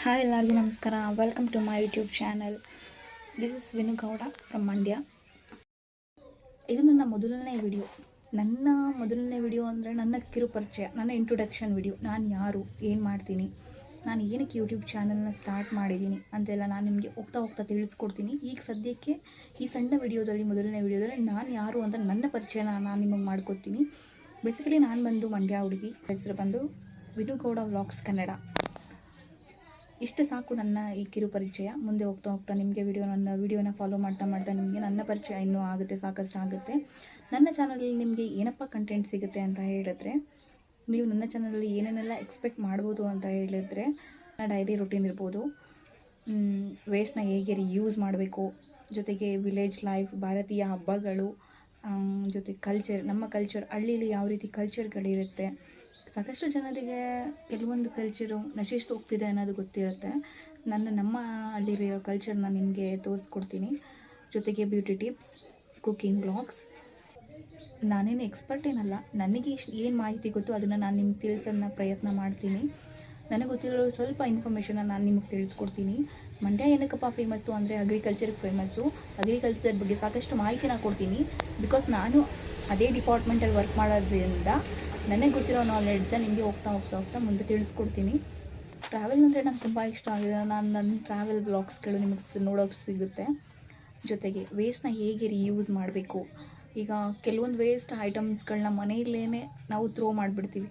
Hi ಎಲ್ಲರಿಗೂ ನಮಸ್ಕಾರ. Welcome to my YouTube channel. This is Vinu Gowda from Mandya. ಇದು ನನ್ನ ಮೊದಲನೇ ವಿಡಿಯೋ ಅಂದರೆ ನನ್ನ ಕಿರು ಪರಿಚಯ, ನನ್ನ ಇಂಟ್ರೊಡಕ್ಷನ್ ವಿಡಿಯೋ. ನಾನು ಯಾರು, ಏನು ಮಾಡ್ತೀನಿ, ನಾನು ಏನಕ್ಕೆ ಯೂಟ್ಯೂಬ್ ಚಾನಲ್ನ ಸ್ಟಾರ್ಟ್ ಮಾಡಿದ್ದೀನಿ ಅಂತೆಲ್ಲ ನಾನು ನಿಮಗೆ ಹೋಗ್ತಾ ತಿಳಿಸ್ಕೊಡ್ತೀನಿ. ಈಗ ಸದ್ಯಕ್ಕೆ ಈ ಸಣ್ಣ ಮೊದಲನೇ ವಿಡಿಯೋದಲ್ಲಿ ನಾನು ಯಾರು ಅಂತ ನನ್ನ ಪರಿಚಯನ ನಾನು ನಿಮಗೆ ಮಾಡ್ಕೊಡ್ತೀನಿ. ಬೇಸಿಕಲಿ ನಾನು ಬಂದು ಮಂಡ್ಯ ಹುಡುಗಿ. ಹೆಸರು ಬಂದು ವಿನು ಗೌಡ ವ್ಲಾಗ್ಸ್ ಕನ್ನಡ. ಇಷ್ಟು ಸಾಕು ನನ್ನ ಈ ಕಿರು ಪರಿಚಯ. ಮುಂದೆ ಹೋಗ್ತಾ ನಿಮಗೆ ನನ್ನ ವಿಡಿಯೋನ ಫಾಲೋ ಮಾಡ್ತಾ ನಿಮಗೆ ನನ್ನ ಪರಿಚಯ ಇನ್ನೂ ಆಗುತ್ತೆ, ಸಾಕಷ್ಟು ಆಗುತ್ತೆ. ನನ್ನ ಚಾನಲಲ್ಲಿ ನಿಮಗೆ ಏನಪ್ಪ ಕಂಟೆಂಟ್ ಸಿಗುತ್ತೆ ಅಂತ ಹೇಳಿದ್ರೆ, ನೀವು ನನ್ನ ಚಾನಲಲ್ಲಿ ಏನೇನೆಲ್ಲ ಎಕ್ಸ್ಪೆಕ್ಟ್ ಮಾಡ್ಬೋದು ಅಂತ ಹೇಳಿದ್ರೆ, ಡೈಲಿ ರೂಟೀನ್ ಇರ್ಬೋದು, ವೇಸ್ಟ್ನ ಹೇಗೆ ಯೂಸ್ ಮಾಡಬೇಕು, ಜೊತೆಗೆ ವಿಲೇಜ್ ಲೈಫ್, ಭಾರತೀಯ ಹಬ್ಬಗಳು, ಜೊತೆ ಕಲ್ಚರ್, ನಮ್ಮ ಕಲ್ಚರ್, ಹಳ್ಳೀಲಿ ಯಾವ ರೀತಿ ಕಲ್ಚರ್ಗಳಿರುತ್ತೆ. ಸಾಕಷ್ಟು ಜನರಿಗೆ ಕೆಲವೊಂದು ಕಲ್ಚರು ನಶಿಸ್ತು ಹೋಗ್ತಿದೆ ಅನ್ನೋದು ಗೊತ್ತಿರುತ್ತೆ. ನಮ್ಮ ಹಳ್ಳಿಲಿರೋ ಕಲ್ಚರ್ನ ನಿಮಗೆ ತೋರಿಸ್ಕೊಡ್ತೀನಿ. ಜೊತೆಗೆ ಬ್ಯೂಟಿ ಟಿಪ್ಸ್, ಕುಕ್ಕಿಂಗ್ ಬ್ಲಾಗ್ಸ್. ನಾನೇನು ಎಕ್ಸ್ಪರ್ಟ್ ಏನಲ್ಲ, ನನಗೆ ಏನು ಮಾಹಿತಿ ಗೊತ್ತು ಅದನ್ನು ನಾನು ನಿಮ್ಗೆ ತಿಳಿಸೋದನ್ನ ಪ್ರಯತ್ನ ಮಾಡ್ತೀನಿ. ನನಗೆ ಗೊತ್ತಿರೋ ಸ್ವಲ್ಪ ಇನ್ಫಾರ್ಮೇಷನ್ನ ನಾನು ನಿಮಗೆ ತಿಳಿಸ್ಕೊಡ್ತೀನಿ. ಮಂಡ್ಯ ಏನಕ್ಕಪ್ಪ ಫೇಮಸ್ಸು ಅಂದರೆ ಅಗ್ರಿಕಲ್ಚರ್ಗೆ ಫೇಮಸ್ಸು. ಅಗ್ರಿಕಲ್ಚರ್ ಬಗ್ಗೆ ಸಾಕಷ್ಟು ಮಾಹಿತಿನ ಕೊಡ್ತೀನಿ. ಬಿಕಾಸ್ ನಾನು ಅದೇ ಡಿಪಾರ್ಟ್ಮೆಂಟಲ್ಲಿ ವರ್ಕ್ ಮಾಡೋದ್ರಿಂದ ನನಗೆ ಗೊತ್ತಿರೋ ನಾಲೆಡ್ಜ ನಿಮಗೆ ಹೋಗ್ತಾ ಮುಂದೆ ತಿಳಿಸ್ಕೊಡ್ತೀನಿ. ಟ್ರಾವೆಲ್ ಅಂದರೆ ನಂಗೆ ತುಂಬ ಇಷ್ಟ ಆಗಿದೆ. ನನ್ನ ಟ್ರಾವೆಲ್ ಬ್ಲಾಗ್ಸ್ಗಳು ನಿಮಗೆ ನೋಡೋಕ್ಕೆ ಸಿಗುತ್ತೆ. ಜೊತೆಗೆ ವೇಸ್ಟ್ನ ಹೇಗೆ ರಿಯೂಸ್ ಮಾಡಬೇಕು. ಈಗ ಕೆಲವೊಂದು ವೇಸ್ಟ್ ಐಟಮ್ಸ್ಗಳನ್ನ ಮನೆಯಲ್ಲೇ ನಾವು ಥ್ರೋ ಮಾಡಿಬಿಡ್ತೀವಿ,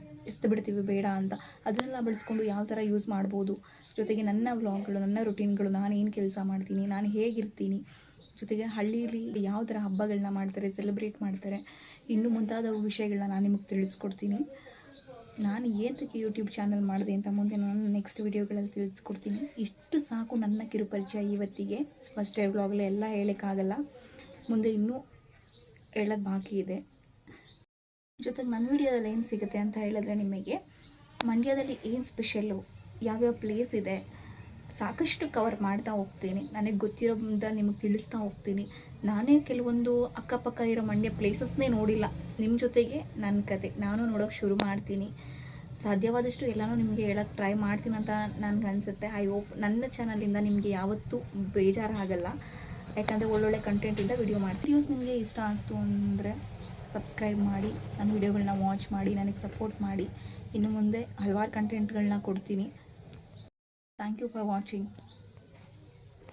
ಬಿಡ್ತೀವಿ ಬೇಡ ಅಂತ. ಅದನ್ನೆಲ್ಲ ಬಳಸ್ಕೊಂಡು ಯಾವ ಥರ ಯೂಸ್ ಮಾಡ್ಬೋದು. ಜೊತೆಗೆ ನನ್ನ ವ್ಲಾಗ್ಗಳು, ನನ್ನ ರುಟೀನ್ಗಳು, ನಾನು ಏನು ಕೆಲಸ ಮಾಡ್ತೀನಿ, ನಾನು ಹೇಗಿರ್ತೀನಿ, ಜೊತೆಗೆ ಹಳ್ಳೀಲಿ ಯಾವ ಥರ ಹಬ್ಬಗಳನ್ನ ಮಾಡ್ತಾರೆ, ಸೆಲೆಬ್ರೇಟ್ ಮಾಡ್ತಾರೆ, ಇನ್ನೂ ಮುಂತಾದ ವಿಷಯಗಳನ್ನ ನಾನು ನಿಮಗೆ ತಿಳಿಸ್ಕೊಡ್ತೀನಿ. ನಾನು ಏನಕ್ಕೆ ಯೂಟ್ಯೂಬ್ ಚಾನಲ್ ಮಾಡಿದೆ ಅಂತ ಮುಂದೆ ನಾನು ನೆಕ್ಸ್ಟ್ ವಿಡಿಯೋಗಳಲ್ಲಿ ತಿಳಿಸ್ಕೊಡ್ತೀನಿ. ಇಷ್ಟು ಸಾಕು ನನ್ನ ಕಿರು ಪರಿಚಯ ಇವತ್ತಿಗೆ. ಫಸ್ಟ್ ವ್ಲಾಗಲ್ಲಿ ಎಲ್ಲ ಹೇಳೋಕ್ಕಾಗಲ್ಲ, ಮುಂದೆ ಇನ್ನೂ ಹೇಳೋದು ಬಾಕಿ ಇದೆ. ಜೊತೆಗೆ ನನ್ನ ವಿಡಿಯೋದಲ್ಲಿ ಏನು ಸಿಗುತ್ತೆ ಅಂತ ಹೇಳಿದ್ರೆ, ನಿಮಗೆ ಮಂಡ್ಯದಲ್ಲಿ ಏನು ಸ್ಪೆಷಲ್ಲು, ಯಾವ್ಯಾವ ಪ್ಲೇಸ್ ಇದೆ, ಸಾಕಷ್ಟು ಕವರ್ ಮಾಡ್ತಾ ಹೋಗ್ತೀನಿ. ನನಗೆ ಗೊತ್ತಿರೋದ್ರಿಂದ ನಿಮಗೆ ತಿಳಿಸ್ತಾ ಹೋಗ್ತೀನಿ. ನಾನೇ ಕೆಲವೊಂದು ಅಕ್ಕಪಕ್ಕ ಇರೋ ಮಂಡ್ಯ ಪ್ಲೇಸಸ್ನೇ ನೋಡಿಲ್ಲ. ನಿಮ್ಮ ಜೊತೆಗೆ ನನ್ನ ಕತೆ ನಾನು ನೋಡೋಕ್ಕೆ ಶುರು ಮಾಡ್ತೀನಿ. ಸಾಧ್ಯವಾದಷ್ಟು ಎಲ್ಲನೂ ನಿಮಗೆ ಹೇಳೋಕ್ಕೆ ಟ್ರೈ ಮಾಡ್ತೀನಿ ಅಂತ ನನಗನ್ಸುತ್ತೆ. ಐ ಹೋಪ್ ನನ್ನ ಚಾನಲಿಂದ ನಿಮಗೆ ಯಾವತ್ತೂ ಬೇಜಾರಾಗಲ್ಲ. ಯಾಕಂದರೆ ಒಳ್ಳೊಳ್ಳೆ ಕಂಟೆಂಟಿಂದ ವಿಡಿಯೋ ಮಾಡ್ತೀನಿ. ವಿಡಿಯೋಸ್ ನಿಮಗೆ ಇಷ್ಟ ಆಗ್ತು ಅಂದರೆ ಸಬ್ಸ್ಕ್ರೈಬ್ ಮಾಡಿ, ನನ್ನ ವಿಡಿಯೋಗಳನ್ನ ವಾಚ್ ಮಾಡಿ, ನನಗೆ ಸಪೋರ್ಟ್ ಮಾಡಿ. ಇನ್ನು ಮುಂದೆ ಹಲವಾರು ಕಂಟೆಂಟ್ಗಳನ್ನ ಕೊಡ್ತೀನಿ. Thank you for watching.